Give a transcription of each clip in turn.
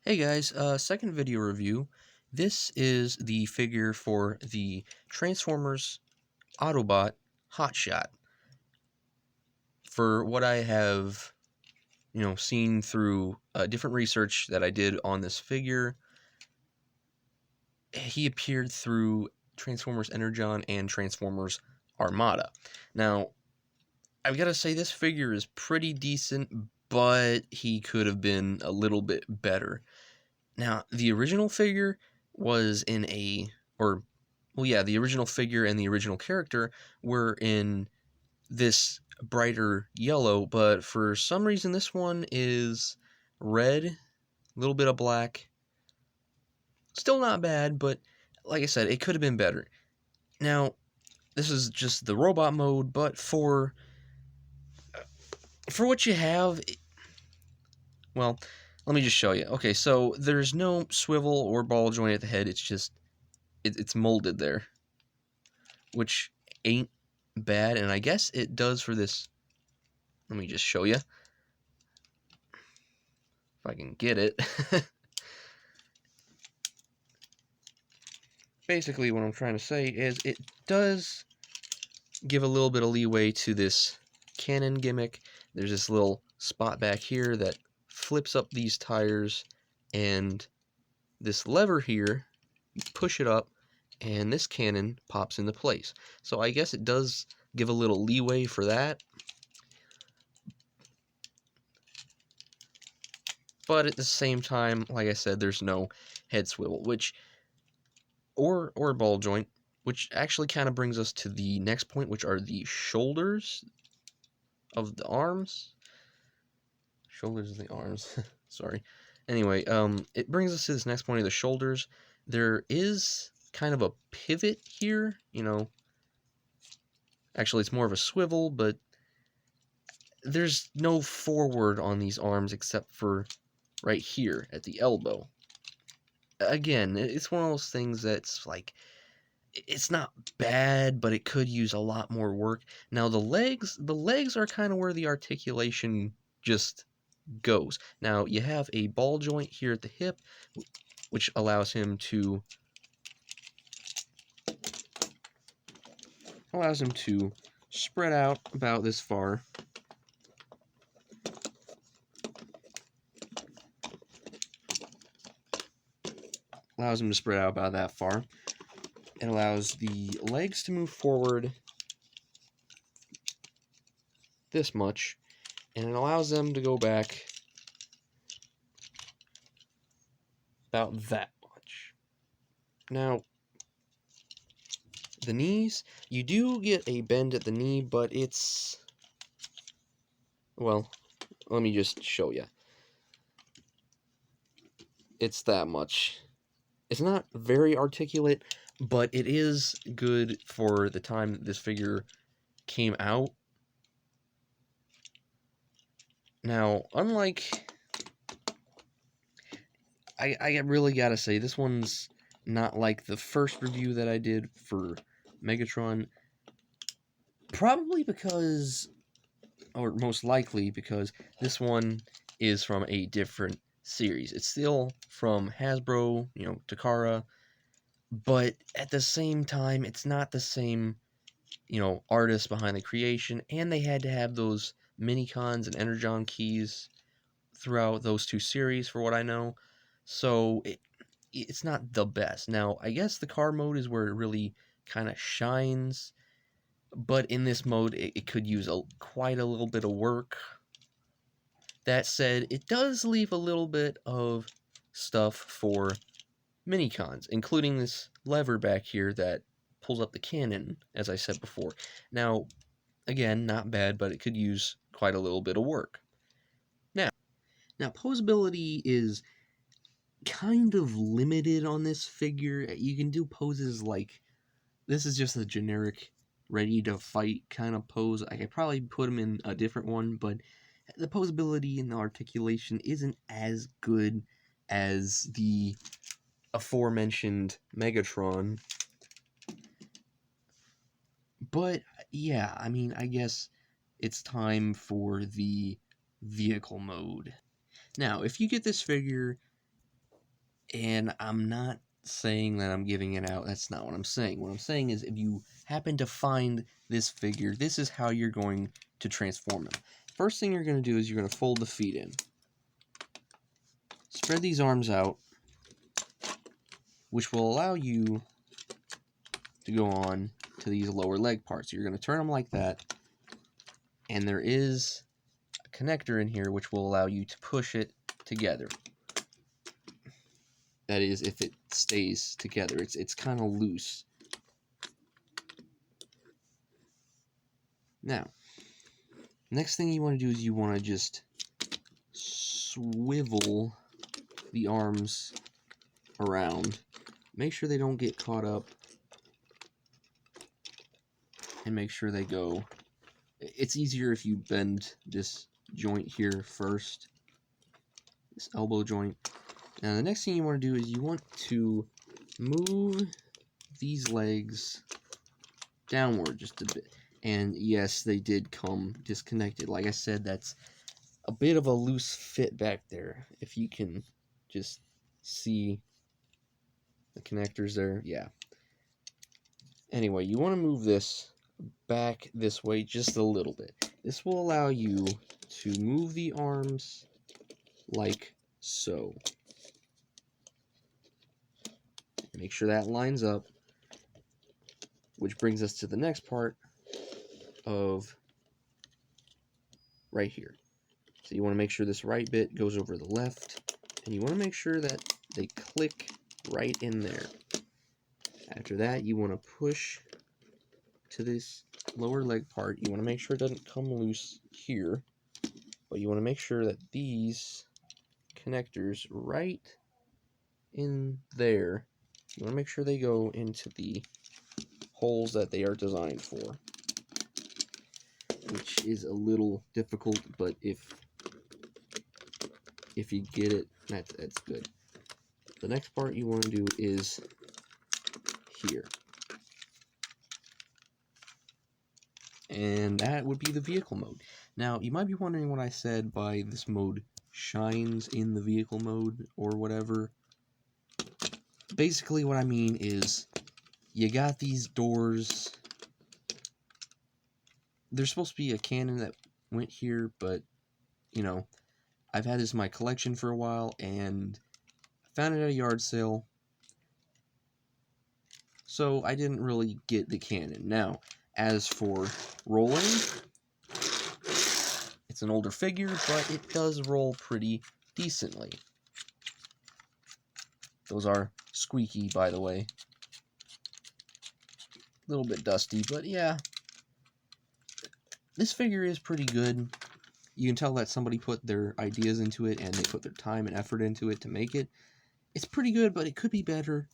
Hey guys, second video review. This is the figure for the Transformers Autobot HOTSHOT. For what I have, seen through different research that I did on this figure, he appeared through Transformers Energon and Transformers Armada. Now, I've got to say this figure is pretty decent, but he could have been a little bit better. Now, the original figure was in the original figure and the original character were in this brighter yellow, but for some reason this one is red, a little bit of black. Still not bad, but like I said, it could have been better. Now, this is just the robot mode, but for what you have, well, let me just show you. Okay, so there's no swivel or ball joint at the head. It's just it's molded there, which ain't bad, and I guess it does for this. Let me just show you if I can get it. Basically, what I'm trying to say is it does give a little bit of leeway to this cannon gimmick. There's this little spot back here that flips up these tires, and this lever here, you push it up, and this cannon pops into place. So I guess it does give a little leeway for that. But at the same time, like I said, there's no head swivel, or ball joint, which actually kind of brings us to the next point, which are the shoulders of the arms. Shoulders of the arms. Sorry. Anyway, it brings us to this next point of the shoulders. There is kind of a pivot here, Actually, it's more of a swivel, but there's no forward on these arms except for right here at the elbow. Again, it's one of those things that's like, it's not bad, but it could use a lot more work. Now the legs are kind of where the articulation just goes. Now you have a ball joint here at the hip, which allows him to spread out about this far. Allows him to spread out about that far. It allows the legs to move forward this much, and it allows them to go back about that much. Now, the knees, you do get a bend at the knee, but it's, well, let me just show you. It's that much. It's not very articulate, but it is good for the time that this figure came out. Now, unlike, I really gotta say, this one's not like the first review that I did for Megatron. Probably because, or most likely because, this one is from a different series. It's still from Hasbro, Takara, but at the same time, it's not the same, artist behind the creation, and they had to have those mini-cons and Energon keys throughout those two series, for what I know, so it's not the best. Now, I guess the car mode is where it really kind of shines, but in this mode, it could use quite a little bit of work. That said, it does leave a little bit of stuff for mini-cons, including this lever back here that pulls up the cannon, as I said before. Now, again, not bad, but it could use quite a little bit of work. Now posability is kind of limited on this figure. You can do poses like, this is just a generic ready to fight kind of pose. I could probably put him in a different one, but the posability and the articulation isn't as good as the aforementioned Megatron. But yeah, I mean, I guess it's time for the vehicle mode. Now, if you get this figure And I'm not saying that I'm giving it out. That's not what I'm saying. What I'm saying is if you happen to find this figure, this is how you're going to transform him. First thing you're going to do is you're going to fold the feet in. Spread these arms out, which will allow you to go on to these lower leg parts. You're going to turn them like that, and there is a connector in here which will allow you to push it together. That is, if it stays together. It's kind of loose. Now, next thing you want to do is you want to just swivel the arms around. Make sure they don't get caught up, and make sure they go. It's easier if you bend this joint here first, this elbow joint. Now the next thing you want to do is you want to move these legs downward just a bit. And yes, they did come disconnected. Like I said, that's a bit of a loose fit back there. If you can just see the connectors there, yeah. Anyway, you want to move this back this way just a little bit. This will allow you to move the arms like so. Make sure that lines up, which brings us to the next part of right here. So you want to make sure this right bit goes over the left, and you want to make sure that they click right in there. After that, you want to push to this lower leg part. You want to make sure it doesn't come loose here, but you want to make sure that these connectors right in there, you want to make sure they go into the holes that they are designed for, which is a little difficult, but if you get it, that's good. The next part you want to do is here, and that would be the vehicle mode. Now you might be wondering what I said by this mode shines in the vehicle mode or whatever. Basically what I mean is you got these doors. There's supposed to be a cannon that went here, but you know, I've had this in my collection for a while and found it at a yard sale, so I didn't really get the cannon. Now, as for rolling, it's an older figure, but it does roll pretty decently. Those are squeaky, by the way. A little bit dusty, but yeah. This figure is pretty good. You can tell that somebody put their ideas into it, and they put their time and effort into it to make it. It's pretty good, but it could be better.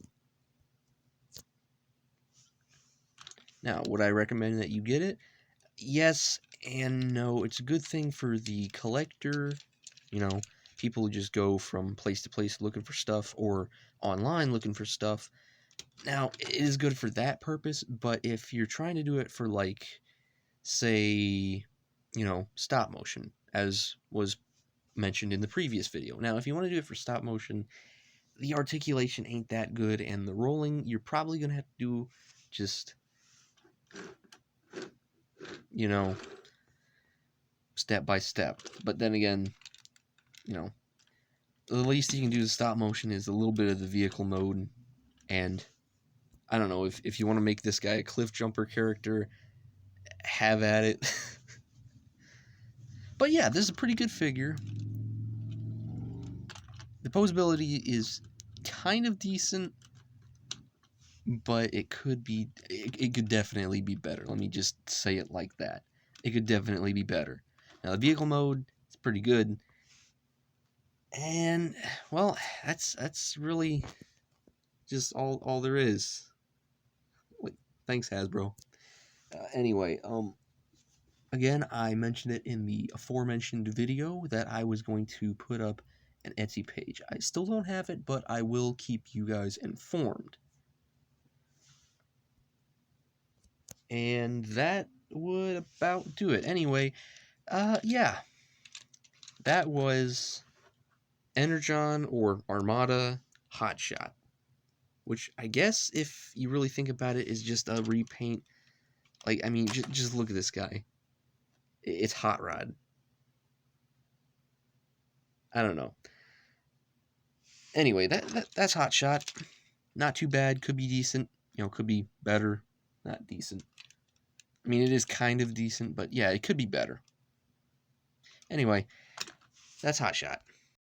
Now, would I recommend that you get it? Yes and no. It's a good thing for the collector. You know, people who just go from place to place looking for stuff, or online looking for stuff. Now, it is good for that purpose, but if you're trying to do it for, like, say, you know, stop motion, as was mentioned in the previous video. Now, if you want to do it for stop motion, the articulation ain't that good, and the rolling, you're probably going to have to do just, you know, step by step. But then again, you know, the least you can do to stop motion is a little bit of the vehicle mode, and I don't know, if you want to make this guy a cliff jumper character, have at it. But yeah, this is a pretty good figure. The posability is kind of decent, but it could definitely be better. Let me just say it like that. It could definitely be better. Now, the vehicle mode is pretty good. And, well, that's really just all there is. Thanks, Hasbro. Anyway, again, I mentioned it in the aforementioned video that I was going to put up an Etsy page. I still don't have it, but I will keep you guys informed. And that would about do it. Anyway, yeah. That was Energon or Armada HOTSHOT, which I guess if you really think about it is just a repaint. Like, I mean, just look at this guy. It's Hot Rod. I don't know. Anyway, that's HOTSHOT. Not too bad. Could be decent. You know, could be better. Not decent. I mean, it is kind of decent, but yeah, it could be better. Anyway, that's HOTSHOT.